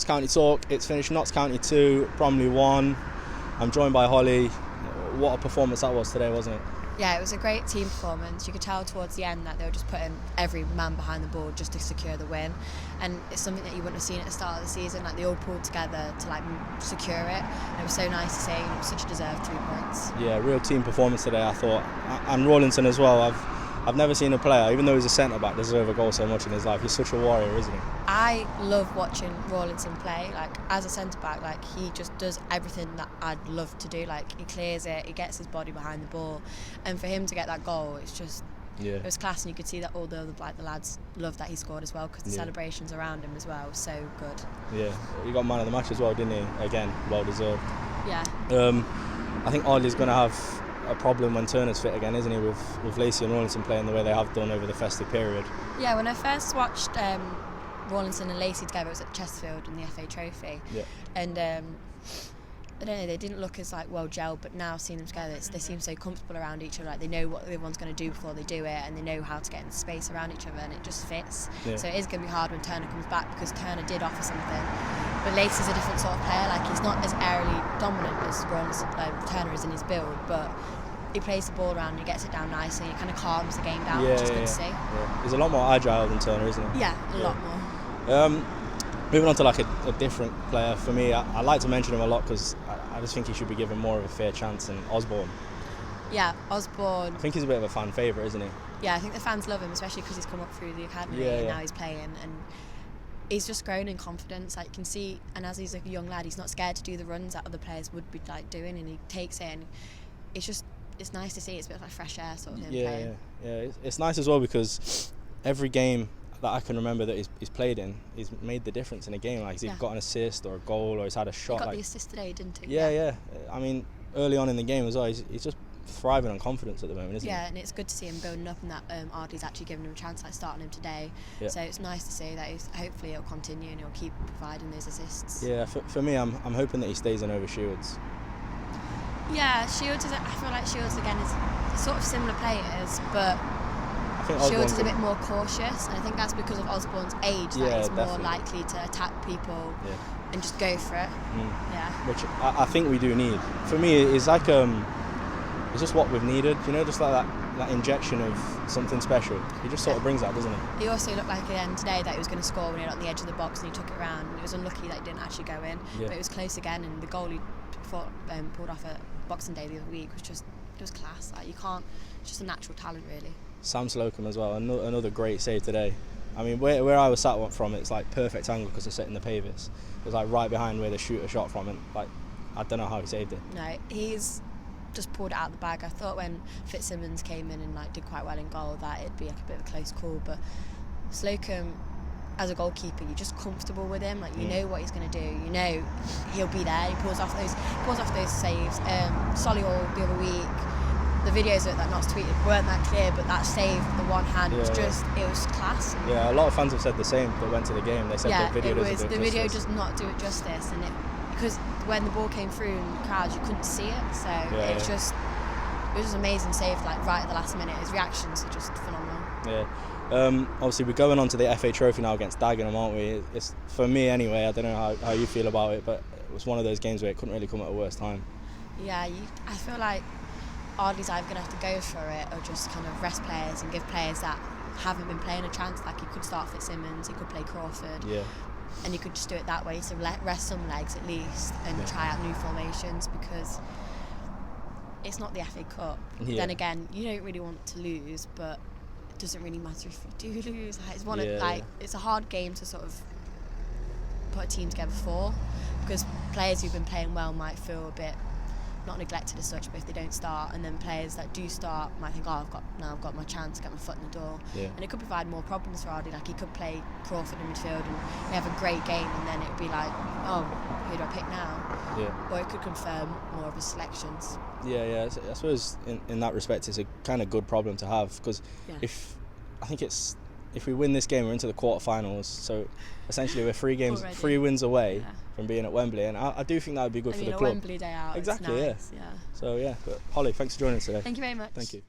County Talk. It's finished Notts County 2, Bromley 1. I'm joined by Holly. What a performance that was today, wasn't it? Yeah, it was a great team performance. You could tell towards the end that they were just putting every man behind the ball just to secure the win, and it's something that you wouldn't have seen at the start of the season. Like, they all pulled together to secure it, and it was so nice to see. And it was such a deserved 3 points. Yeah, real team performance today, I thought. And Rawlinson as well. I've never seen a player, even though he's a centre-back, deserve a goal so much in his life. He's such a warrior, isn't he? I love watching Rawlinson play. Like, as a centre-back, like, he just does everything that I'd love to do. Like, he clears it, he gets his body behind the ball, and for him to get that goal, it's just, it was class. And you could see that all the other, the lads loved that he scored as well, because the celebrations around him as well were so good. Yeah, he got man of the match as well, didn't he? Again, well deserved. Yeah. I think Ardley's going to have a problem when Turner's fit again, isn't he, with Lacey and Rawlinson playing the way they have done over the festive period. Yeah, when I first watched Rawlinson and Lacey together, it was at Chesterfield in the FA Trophy. Yeah. And I don't know, they didn't look as like well gelled, but now seeing them together, they seem so comfortable around each other. Like, they know what the other one's going to do before they do it, and they know how to get in space around each other, and it just fits. Yeah. So it is going to be hard when Turner comes back, because Turner did offer something, but Lacey's a different sort of player. Like, he's not as aerially dominant as Turner is in his build, but he plays the ball around and he gets it down nicely. He kind of calms the game down, which is good to see. Yeah. He's a lot more agile than Turner, isn't he? Yeah, a lot more. Moving on to like a different player for me, I like to mention him a lot because I just think he should be given more of a fair chance. And Osborne. Yeah, Osborne. I think he's a bit of a fan favourite, isn't he? Yeah, I think the fans love him, especially because he's come up through the academy and now he's playing, and he's just grown in confidence. Like, you can see, and as he's a young lad, he's not scared to do the runs that other players would be like doing, and he takes it. And it's nice to see. It's a bit of like fresh air sort of him playing. Yeah. It's nice as well because every game that I can remember that he's played in, he's made the difference in a game. Like, he's got an assist or a goal, or he's had a shot. He got the assist today, didn't he? Yeah. I mean, early on in the game as well, he's just thriving on confidence at the moment, isn't he? Yeah, and it's good to see him building up, and that Ardley's actually giving him a chance, like starting him today. Yeah. So it's nice to see that hopefully he'll continue and he'll keep providing those assists. Yeah, for me, I'm hoping that he stays in over Shields. Yeah, Shields I feel like Shields again is sort of similar players, but Shields is a bit more cautious, and I think that's because of Osborne's age, that he's more likely to attack people and just go for it. Yeah. Which I think we do need. For me, it's like it's just what we've needed, just like that injection of something special. He just sort of brings that, doesn't he? He also looked like again today that he was going to score when he was on the edge of the box, and he took it around. And it was unlucky that he didn't actually go in, but it was close again, and the goal he pulled off at Boxing Day the other week it was class. Like, it's just a natural talent, really. Sam Slocum as well, another great save today. I mean, where I was sat from, it's like perfect angle because it's set in the pavers. It was like right behind where the shooter shot from, and like I don't know how he saved it. No, he's just pulled it out of the bag. I thought when Fitzsimmons came in and like did quite well in goal that it'd be like a bit of a close call, but Slocum, as a goalkeeper, you're just comfortable with him. Like, you know what he's going to do. You know he'll be there. He pulls off those saves. Solihull the other week, the videos that Notts tweeted weren't that clear, but that save, the one hand, it was class. Yeah, a lot of fans have said the same that went to the game. They said the video does not do it justice, and because when the ball came through in the crowds, you couldn't see it. So it was just an amazing save, like right at the last minute. His reactions are just phenomenal. Yeah. Obviously, we're going on to the FA Trophy now against Dagenham, aren't we? It's for me anyway. I don't know how you feel about it, but it was one of those games where it couldn't really come at a worse time. Yeah, I feel like Ardley's either going to have to go for it or just kind of rest players and give players that haven't been playing a chance. Like, he could start Fitzsimmons, he could play Crawford. Yeah. And you could just do it that way, so rest some legs at least and try out new formations, because it's not the FA Cup. Yeah. Then again, you don't really want to lose, but it doesn't really matter if you do lose. Like, it's a hard game to sort of put a team together for, because players who've been playing well might feel a bit not neglected as such, but if they don't start, and then players that do start might think, I've got my chance to get my foot in the door, and it could provide more problems for Ardley. Like, he could play Crawford in midfield and they have a great game, and then it would be like, oh, who do I pick now? Or it could confirm more of his selections. I suppose in that respect it's a kind of good problem to have, because if we win this game, we're into the quarterfinals. So essentially, we're 3 wins away from being at Wembley, and I do think that would be good for the club. A Wembley day out. Exactly. It's nice, So but Holly, thanks for joining us today. Thank you very much. Thank you.